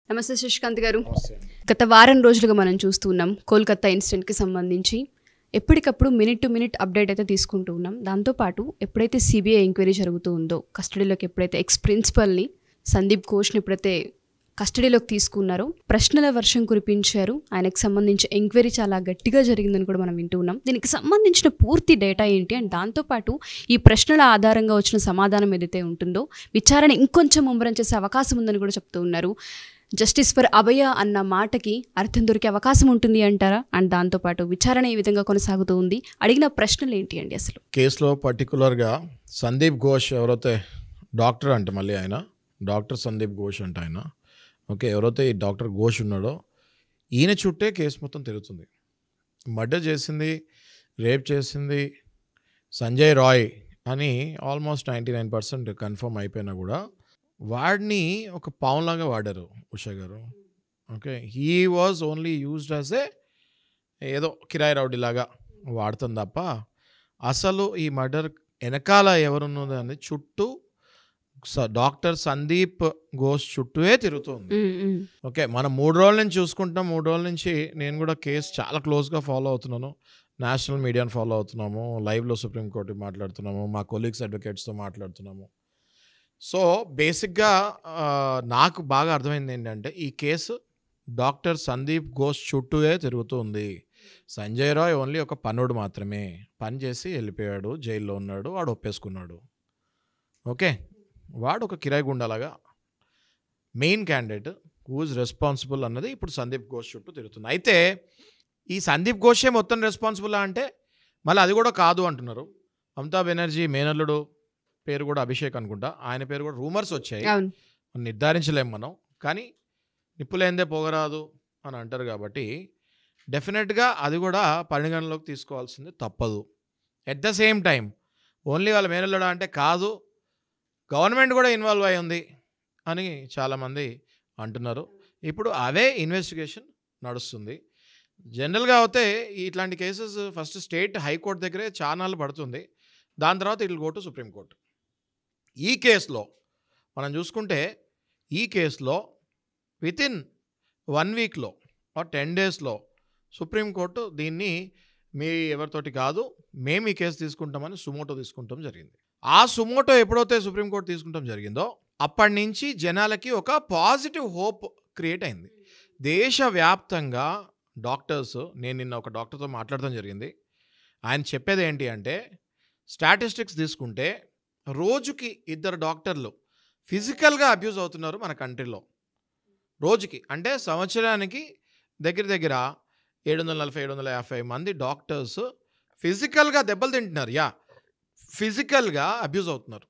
నమస్తే శశికాంత్ గారు. నమస్తే. గత వారం రోజులుగా మనం చూస్తున్నాం కోల్కతా ఇన్సిడెంట్కి సంబంధించి ఎప్పటికప్పుడు మినిట్ టు మినిట్ అప్డేట్ అయితే తీసుకుంటూ ఉన్నాం. దాంతోపాటు ఎప్పుడైతే సిబిఐ ఎంక్వైరీ జరుగుతూ ఉందో, కస్టడీలోకి ఎప్పుడైతే ఎక్స్ ప్రిన్సిపల్ని సందీప్ ఘోష్ని ఎప్పుడైతే కస్టడీలోకి తీసుకున్నారో ప్రశ్నల వర్షం కురిపించారు. ఆయనకు సంబంధించి ఎంక్వైరీ చాలా గట్టిగా జరిగిందని కూడా మనం వింటూ ఉన్నాం. దీనికి సంబంధించిన పూర్తి డేటా ఏంటి అండ్ దాంతోపాటు ఈ ప్రశ్నల ఆధారంగా వచ్చిన సమాధానం ఏదైతే ఉంటుందో విచారణ ఇంకొంచెం ముమ్మరం చేసే అవకాశం ఉందని కూడా చెప్తూ ఉన్నారు. జస్టిస్ ఫర్ అభయ అన్న మాటకి అర్థం దొరికే అవకాశం ఉంటుంది అంటారా? అండ్ దాంతోపాటు విచారణ ఏ విధంగా కొనసాగుతూ ఉంది, అడిగిన ప్రశ్నలు ఏంటి అండి? అసలు కేసులో పర్టికులర్గా సందీప్ ఘోష్ ఎవరైతే డాక్టర్ అంటే మళ్ళీ ఆయన డాక్టర్ సందీప్ ఘోష్ అంటే ఆయన ఎవరైతే ఈ డాక్టర్ ఘోష్ ఉన్నాడో ఈయన చుట్టే కేసు మొత్తం తిరుగుతుంది. మర్డర్ చేసింది, రేప్ చేసింది సంజయ్ రాయ్ అని ఆల్మోస్ట్ 99% కన్ఫర్మ్ అయిపోయినా కూడా వాడిని ఒక పావులాగా వాడారు ఉషా గారు. He was only used as ఏదో కిరాయి రౌడీలాగా వాడుతుంది తప్ప అసలు ఈ మర్డర్ వెనకాల ఎవరున్నది అని చుట్టూ డాక్టర్ సందీప్ ఘోష్ చుట్టూనే తిరుగుతుంది. మనం 3 రోజుల నుంచి చూసుకుంటాం. 3 రోజుల నుంచి నేను కూడా కేసు చాలా క్లోజ్గా ఫాలో అవుతున్నాను. నేషనల్ మీడియాని ఫాలో అవుతున్నాము, లైవ్లో సుప్రీంకోర్టు మాట్లాడుతున్నాము, మా కొలీగ్స్ అడ్వకేట్స్తో మాట్లాడుతున్నాము. సో బేసిక్గా నాకు బాగా అర్థమైంది ఏంటంటే ఈ కేసు డాక్టర్ సందీప్ ఘోష్ చుట్టూనే తిరుగుతుంది. సంజయ్ రాయ్ ఓన్లీ ఒక పనుడు మాత్రమే, పని చేసి వెళ్ళిపోయాడు, జైల్లో ఉన్నాడు, వాడు ఒప్పేసుకున్నాడు. వాడు ఒక కిరాయి గుండాలాగా main candidate who is responsible అన్నది ఇప్పుడు సందీప్ ఘోష్ చుట్టూ తిరుగుతుంది. అయితే ఈ సందీప్ ఘోషే మొత్తం రెస్పాన్సిబుల్ అంటే మళ్ళీ అది కూడా కాదు అంటున్నారు. మమతా బెనర్జీ మేనల్లుడు పేరు కూడా అభిషేక్ అనుకుంటా, ఆయన పేరు కూడా రూమర్స్ వచ్చాయి, నిర్ధారించలేము మనం. కానీ నిప్పులేందే పోగరాదు అని అంటారు కాబట్టి డెఫినెట్గా అది కూడా పరిగణలోకి తీసుకోవాల్సింది తప్పదు. At the same time only వాళ్ళ మేనల్లుడా అంటే కాదు, గవర్నమెంట్ కూడా ఇన్వాల్వ్ అయి ఉంది అని చాలామంది అంటున్నారు. ఇప్పుడు అవే ఇన్వెస్టిగేషన్ నడుస్తుంది. జనరల్గా అయితే ఇట్లాంటి కేసెస్ ఫస్ట్ స్టేట్ హైకోర్టు దగ్గరే చానాలు పడుతుంది, దాని తర్వాత it will go to supreme court. ఈ కేసులో మనం చూసుకుంటే ఈ కేసులో వితిన్ 1 వీక్లో 10 డేస్లో సుప్రీంకోర్టు దీన్ని మీ ఎవరితోటి కాదు, మేము ఈ కేసు తీసుకుంటామని సుమోటో తీసుకుంటాం జరిగింది. ఆ సుమోటో ఎప్పుడైతే సుప్రీంకోర్టు తీసుకుంటాం జరిగిందో అప్పటి నుంచి జనాలకి ఒక పాజిటివ్ హోప్ క్రియేట్ అయింది. దేశవ్యాప్తంగా డాక్టర్స్, నేను నిన్న ఒక డాక్టర్తో మాట్లాడటం జరిగింది. ఆయన చెప్పేది ఏంటి అంటే స్టాటిస్టిక్స్ తీసుకుంటే రోజుకి 2 డాక్టర్లు ఫిజికల్గా అబ్యూజ్ అవుతున్నారు మన కంట్రీలో. రోజుకి అంటే సంవత్సరానికి దగ్గర 740-750 మంది డాక్టర్స్ ఫిజికల్గా దెబ్బలు తింటున్నారు, ఫిజికల్గా అబ్యూజ్ అవుతున్నారు.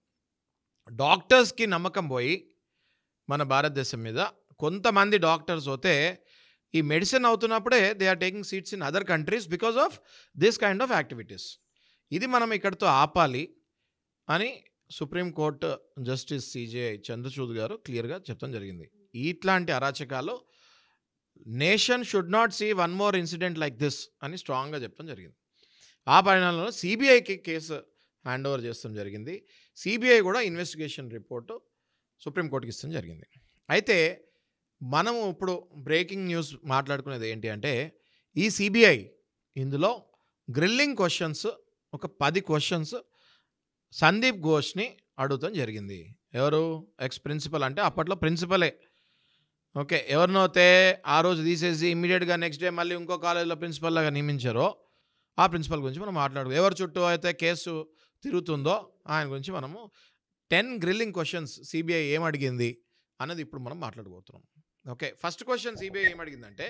డాక్టర్స్కి నమ్మకం పోయి మన భారతదేశం మీద కొంతమంది డాక్టర్స్ అయితే ఈ మెడిసిన్ అవుతున్నప్పుడే they are taking seats in other countries because of this kind of activities. ఇది మనం ఇక్కడితో ఆపాలి అని సుప్రీంకోర్టు జస్టిస్ సిజే చంద్రచూడ్ గారు క్లియర్గా చెప్పడం జరిగింది. ఇట్లాంటి అరాచకాలు nation should not see one more incident like this అని స్ట్రాంగ్గా చెప్పడం జరిగింది. ఆ పరిణామంలో సిబిఐకి కేసు హ్యాండ్ ఓవర్ చేస్తాం జరిగింది. సిబిఐ కూడా ఇన్వెస్టిగేషన్ రిపోర్టు సుప్రీంకోర్టుకి ఇస్తాం జరిగింది. అయితే మనము ఇప్పుడు బ్రేకింగ్ న్యూస్ మాట్లాడుకునేది ఏంటి అంటే ఈ సిబిఐ ఇందులో గ్రిల్లింగ్ క్వశ్చన్స్ ఒక 10 క్వశ్చన్స్ సందీప్ ఘోష్ని అడుగుతాం జరిగింది. ఎవరు? ఎక్స్ ప్రిన్సిపల్, అంటే అప్పట్లో ప్రిన్సిపలే. ఎవరినైతే ఆ రోజు తీసేసి ఇమ్మీడియట్గా నెక్స్ట్ డే మళ్ళీ ఇంకో కాలేజీలో ప్రిన్సిపల్ లాగా నియమించారో ఆ ప్రిన్సిపల్ గురించి మనం మాట్లాడుకో. ఎవరి చుట్టూ అయితే కేసు తిరుగుతుందో ఆయన గురించి మనము 10 గ్రిల్లింగ్ క్వశ్చన్స్ సిబిఐ ఏం అడిగింది అన్నది ఇప్పుడు మనం మాట్లాడుకోతున్నాం. ఫస్ట్ క్వశ్చన్ సిబిఐ ఏం అడిగిందంటే,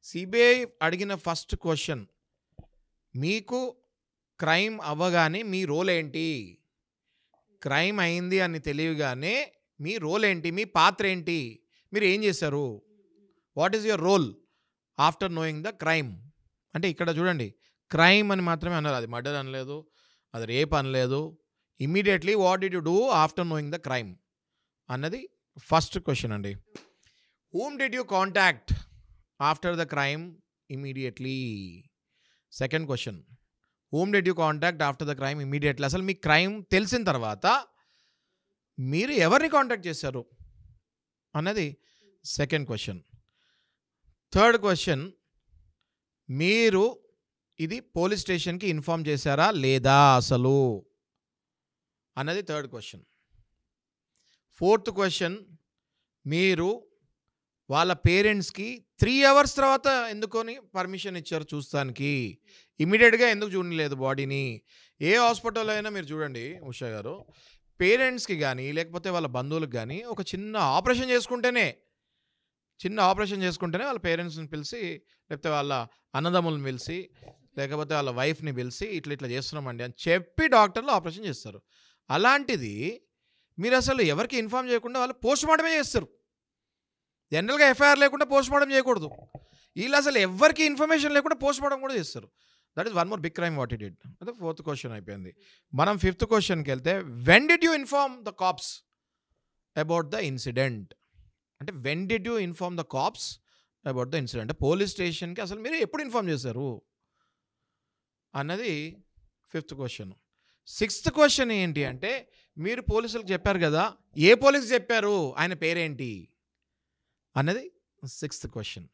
సిబిఐ అడిగిన ఫస్ట్ క్వశ్చన్, మీకు క్రైమ్ అవ్వగానే మీ రోల్ ఏంటి? క్రైమ్ అయింది అని తెలియగానే మీ రోల్ ఏంటి, మీ పాత్ర ఏంటి, మీరు ఏం చేశారు? What is your role after knowing the crime? అంటే ఇక్కడ చూడండి, క్రైమ్ అని మాత్రమే అన్నారు, అది మర్డర్ అనలేదు, అది రేప్ అనలేదు. Immediately what did you do after knowing the crime అన్నది ఫస్ట్ క్వశ్చన్ అండి. Whom did you contact after the crime immediately? Second question, whom did you contact after the crime immediately? అసలు మీ crime తెలిసిన తర్వాత మీరు ఎవరిని contact చేశారు అన్నది second question. Third question, మీరు ఇది పోలీస్ స్టేషన్కి ఇన్ఫామ్ చేశారా లేదా అసలు అన్నది థర్డ్ క్వశ్చన్. ఫోర్త్ క్వశ్చన్, మీరు వాళ్ళ పేరెంట్స్కి 3 hours తర్వాత ఎందుకొని పర్మిషన్ ఇచ్చారు చూస్తానికి, ఇమీడియట్గా ఎందుకు చూడలేదు బాడీని? ఏ హాస్పిటల్ అయినా మీరు చూడండి ఉషా గారు, పేరెంట్స్కి కానీ లేకపోతే వాళ్ళ బంధువులకు కానీ ఒక చిన్న ఆపరేషన్ చేసుకుంటేనే వాళ్ళ పేరెంట్స్ని పిలిచి, లేకపోతే వాళ్ళ అన్నదమ్ములను పిలిచి, లేకపోతే వాళ్ళ వైఫ్ని పిలిచి ఇట్లా చేస్తున్నామండి అని చెప్పి డాక్టర్లు ఆపరేషన్ చేస్తారు. అలాంటిది మీరు అసలు ఎవరికి ఇన్ఫామ్ చేయకుండా వాళ్ళు పోస్ట్ మార్టమే చేస్తారు. జనరల్గా ఎఫ్ఐఆర్ లేకుండా పోస్ట్ మార్టం చేయకూడదు. వీళ్ళు అసలు ఎవరికి ఇన్ఫర్మేషన్ లేకుండా పోస్ట్ మార్టం కూడా చేస్తారు. That is one more big crime what it did. అదే ఫోర్త్ క్వశ్చన్ అయిపోయింది. మనం ఫిఫ్త్ క్వశ్చన్కి వెళ్తే, when did you inform the cops about the incident? అంటే when did you inform the cops about the incident, అంటే police స్టేషన్కి అసలు మీరు ఎప్పుడు ఇన్ఫార్మ్ చేశారు అన్నది ఫిఫ్త్ క్వశ్చన్. సిక్స్త్ క్వశ్చన్ ఏంటి అంటే, మీరు పోలీసులకు చెప్పారు కదా, ఏ పోలీసు చెప్పారు, ఆయన పేరేంటి అన్నది సిక్స్త్ క్వశ్చన్.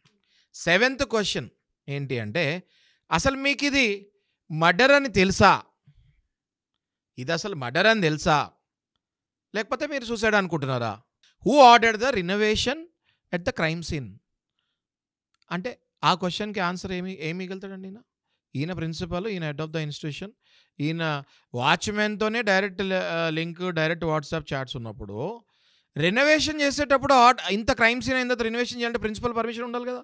సెవెంత్ క్వశ్చన్ ఏంటి అంటే, అసలు మీకు ఇది మర్డర్ అని తెలుసా? ఇది అసలు మర్డర్ అని తెలుసా, లేకపోతే మీరు సూసైడ్ అనుకుంటున్నారా? Who ordered the renovation at the crime scene? అంటే ఆ క్వశ్చన్కి ఆన్సర్ ఏం మిగులుతాడండి? ఈయన ప్రిన్సిపల్, ఈయన హెడ్ ఆఫ్ ద ఇన్స్టిట్యూషన్, ఈయన వాచ్మెన్తోనే direct link, direct WhatsApp chats ఉన్నప్పుడు రెనోవేషన్ చేసేటప్పుడు ఇంత క్రైమ్ సీన్ అయిన తర్వాత రెనోవేషన్ చేయాలంటే ప్రిన్సిపల్ పర్మిషన్ ఉండాలి కదా.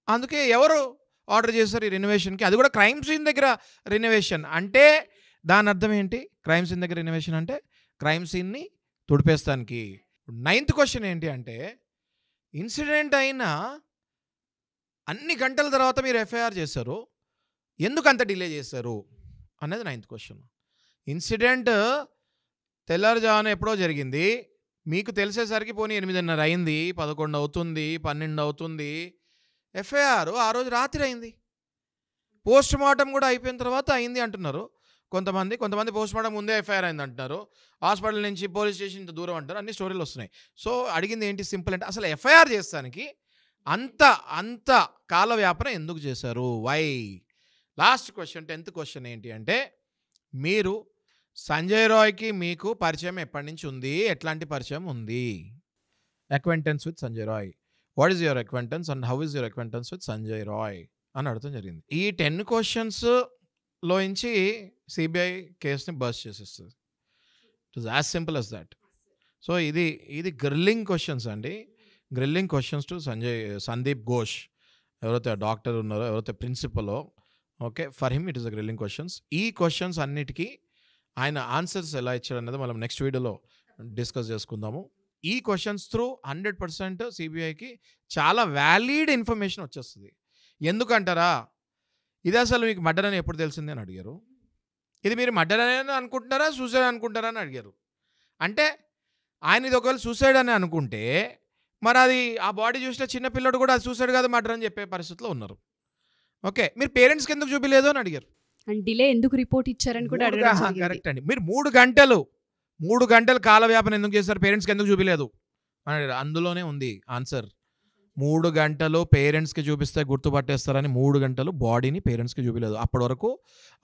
అందుకే ఎవరు ఆర్డర్ చేస్తారు ఈ రెనోవేషన్కి? అది కూడా క్రైమ్ సీన్ దగ్గర రెనోవేషన్ అంటే దాని అర్థం ఏంటి? క్రైమ్ సీన్ దగ్గర రెనోవేషన్ అంటే క్రైమ్ సీన్ని తుడిపేస్తానికి. నైన్త్ క్వశ్చన్ ఏంటి అంటే, ఇన్సిడెంట్ అయిన అన్ని గంటల తర్వాత మీరు ఎఫ్ఐఆర్ చేశారు, ఎందుకు అంత డిలే చేశారు అనేది నైన్త్ క్వశ్చన్. ఇన్సిడెంట్ తెల్లారుజామున ఎప్పుడో జరిగింది, మీకు తెలిసేసరికి పోనీ 8:30 అయింది, 11 అవుతుంది, 12 అవుతుంది. ఎఫ్ఐఆర్ ఆ రోజు రాత్రి అయింది. పోస్ట్ మార్టం కూడా అయిపోయిన తర్వాత అయింది అంటున్నారు కొంతమంది పోస్ట్ మార్టం ముందే ఎఫ్ఐఆర్ అయింది అంటున్నారు. హాస్పిటల్ నుంచి పోలీస్ స్టేషన్ ఇంత దూరం అంటారు. అన్ని స్టోరీలు వస్తున్నాయి. సో అడిగింది ఏంటి సింపుల్ అంటే, అసలు ఎఫ్ఐఆర్ చేస్తానికి అంత కాల వ్యాపన ఎందుకు చేశారు? Why? Last question 10th question ఏంటి అంటే, మీరు సంజయ్ రాయ్కి మీకు పరిచయం ఎప్పటి నుంచి ఉంది, ఎట్లాంటి పరిచయం ఉంది? Acquaintance with Sanjay Roy. What is your acquaintance and how is your acquaintance with Sanjay Roy అని అడగడం జరిగింది. ఈ 10 క్వశ్చన్స్లోంచి సిబిఐ కేసుని బస్ట్ చేసేస్తుంది. It is as simple as that. So ఇది గ్రిల్లింగ్ క్వశ్చన్స్ అండి. Grilling questions to Sandeep Ghosh, ఎవరైతే డాక్టర్ ఉన్నారో, ఎవరైతే ప్రిన్సిపలో, okay, for him it is a grilling questions. ఈ క్వశ్చన్స్ అన్నిటికీ ఆయన ఆన్సర్స్ ఎలా ఇచ్చారన్నది మనం నెక్స్ట్ వీడియోలో డిస్కస్ చేసుకుందాము. ఈ క్వశ్చన్స్ త్రూ 100% సిబిఐకి చాలా వ్యాలిడ్ ఇన్ఫర్మేషన్ వచ్చేస్తుంది. ఎందుకంటారా, ఇది అసలు మీకు మర్డర్ అని ఎప్పుడు తెలిసింది అని అడిగారు. ఇది మీరు మర్డర్ అని అనుకుంటున్నారా, సూసైడ్ అనుకుంటారా అని అడిగారు. అంటే ఆయన ఇది ఒకవేళ సూసైడ్ అని అనుకుంటే మరి అది ఆ బాడీ చూసిన చిన్నపిల్లడు కూడా అది సూసైడ్ కాదు మర్డర్ అని చెప్పే పరిస్థితిలో ఉన్నారు. ఓకే, మీరు పేరెంట్స్కి ఎందుకు చూపించలేదు అని అడిగారు. అండ్ డిలే ఎందుకు రిపోర్ట్ ఇచ్చారని కూడా అడగడం. కరెక్ట్ అండి. మీరు 3 గంటలు కాల వ్యాపన ఎందుకు చేస్తారు, పేరెంట్స్కి ఎందుకు చూపించలేదు అని అడిగారు. అందులోనే ఉంది ఆన్సర్. 3 గంటలు పేరెంట్స్కి చూపిస్తే గుర్తుపట్టేస్తారని 3 గంటలు బాడీని పేరెంట్స్కి చూపించలేదు. అప్పటి వరకు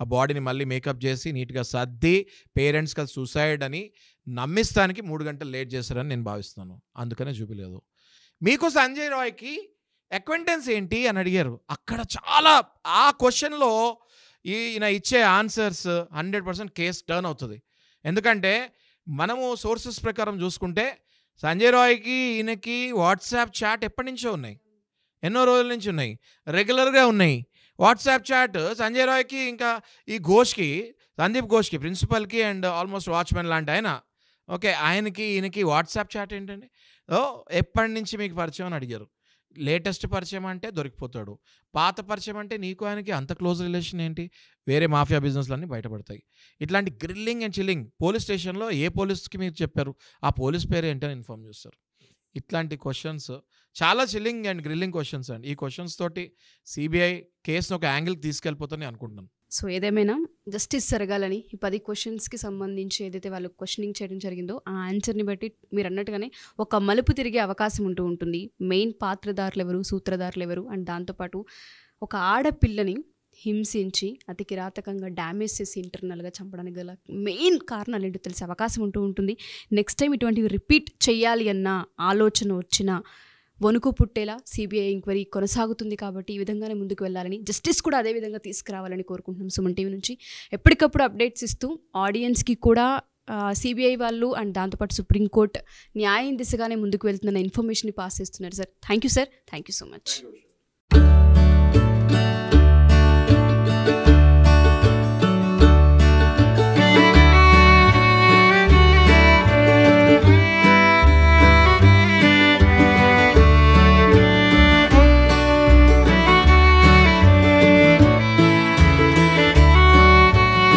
ఆ బాడీని మళ్ళీ మేకప్ చేసి నీట్గా సర్ది పేరెంట్స్కి అది సూసైడ్ అని నమ్మిస్తానికి 3 గంటలు లేట్ చేస్తారని నేను భావిస్తున్నాను. అందుకనే చూపించలేదు. మీకు సంజయ్ రాయ్కి అక్వెంటెన్స్ ఏంటి అని అడిగారు. అక్కడ చాలా ఆ క్వశ్చన్లో ఈయన ఇచ్చే ఆన్సర్స్ 100% కేస్ టర్న్ అవుతుంది. ఎందుకంటే మనము సోర్సెస్ ప్రకారం చూసుకుంటే సంజయ్ రాయ్కి ఈయనకి వాట్సాప్ చాట్ ఎప్పటి నుంచో ఉన్నాయి, ఎన్నో రోజుల నుంచి ఉన్నాయి, రెగ్యులర్గా ఉన్నాయి. వాట్సాప్ చాట్ సంజయ్ రాయ్కి ఇంకా ఈ సందీప్ ఘోష్కి ప్రిన్సిపల్కి అండ్ ఆల్మోస్ట్ వాచ్మెన్ లాంటి ఆయన, ఓకే, ఆయనకి ఈయనకి వాట్సాప్ చాట్ ఏంటండి, ఎప్పటి నుంచి మీకు పరిచయం అని అడిగారు. లేటెస్ట్ పరిచయం అంటే దొరికిపోతాడు, పాత పరిచయం అంటే నీకు ఆయనకి అంత క్లోజ్ రిలేషన్ ఏంటి, వేరే మాఫియా బిజినెస్లన్నీ బయటపడతాయి. ఇట్లాంటి గ్రిల్లింగ్ అండ్ చిల్లింగ్ పోలీస్ స్టేషన్లో ఏ పోలీస్కి మీరు చెప్పారు, ఆ పోలీస్ పేరు ఏంటని ఇన్ఫార్మ్ చేస్తారు. ఇట్లాంటి క్వశ్చన్స్ చాలా చిల్లింగ్ అండ్ గ్రిల్లింగ్ క్వశ్చన్స్ అండి. ఈ క్వశ్చన్స్ తోటి సిబిఐ కేసును ఒక యాంగిల్కి తీసుకెళ్ళిపోతానని అనుకుంటున్నాను. సో ఏదేమైనా జస్టిస్ జరగాలని ఈ 10 క్వశ్చన్స్కి సంబంధించి ఏదైతే వాళ్ళు క్వశ్చనింగ్ చేయడం జరిగిందో ఆ ఆన్సర్ని బట్టి మీరు అన్నట్టుగానే ఒక మలుపు తిరిగే అవకాశం ఉంటుంది. మెయిన్ పాత్రధారులు ఎవరు, సూత్రధారులు ఎవరు, అండ్ దాంతోపాటు ఒక ఆడపిల్లని హింసించి అతి కిరాతకంగా డ్యామేజ్ చేసి ఇంటర్నల్గా చంపడానికి గల మెయిన్ కారణాలు ఏంటో తెలిసే అవకాశం ఉంటుంది. నెక్స్ట్ టైం ఇటువంటివి రిపీట్ చేయాలి అన్న ఆలోచన వచ్చిన వణుకు పుట్టేలా సిబిఐ ఎంక్వైరీ కొనసాగుతుంది. కాబట్టి ఈ విధంగానే ముందుకు వెళ్ళాలని, జస్టిస్ కూడా అదే విధంగా తీసుకురావాలని కోరుకుంటున్నాం. సుమన్ టీవీ నుంచి ఎప్పటికప్పుడు అప్డేట్స్ ఇస్తూ ఆడియన్స్కి కూడా సిబిఐ వాళ్ళు అండ్ దాంతోపాటు సుప్రీంకోర్టు న్యాయం దిశగానే ముందుకు వెళ్తున్న ఇన్ఫర్మేషన్ పాస్ చేస్తున్నారు sir. Thank you sir, thank you so much.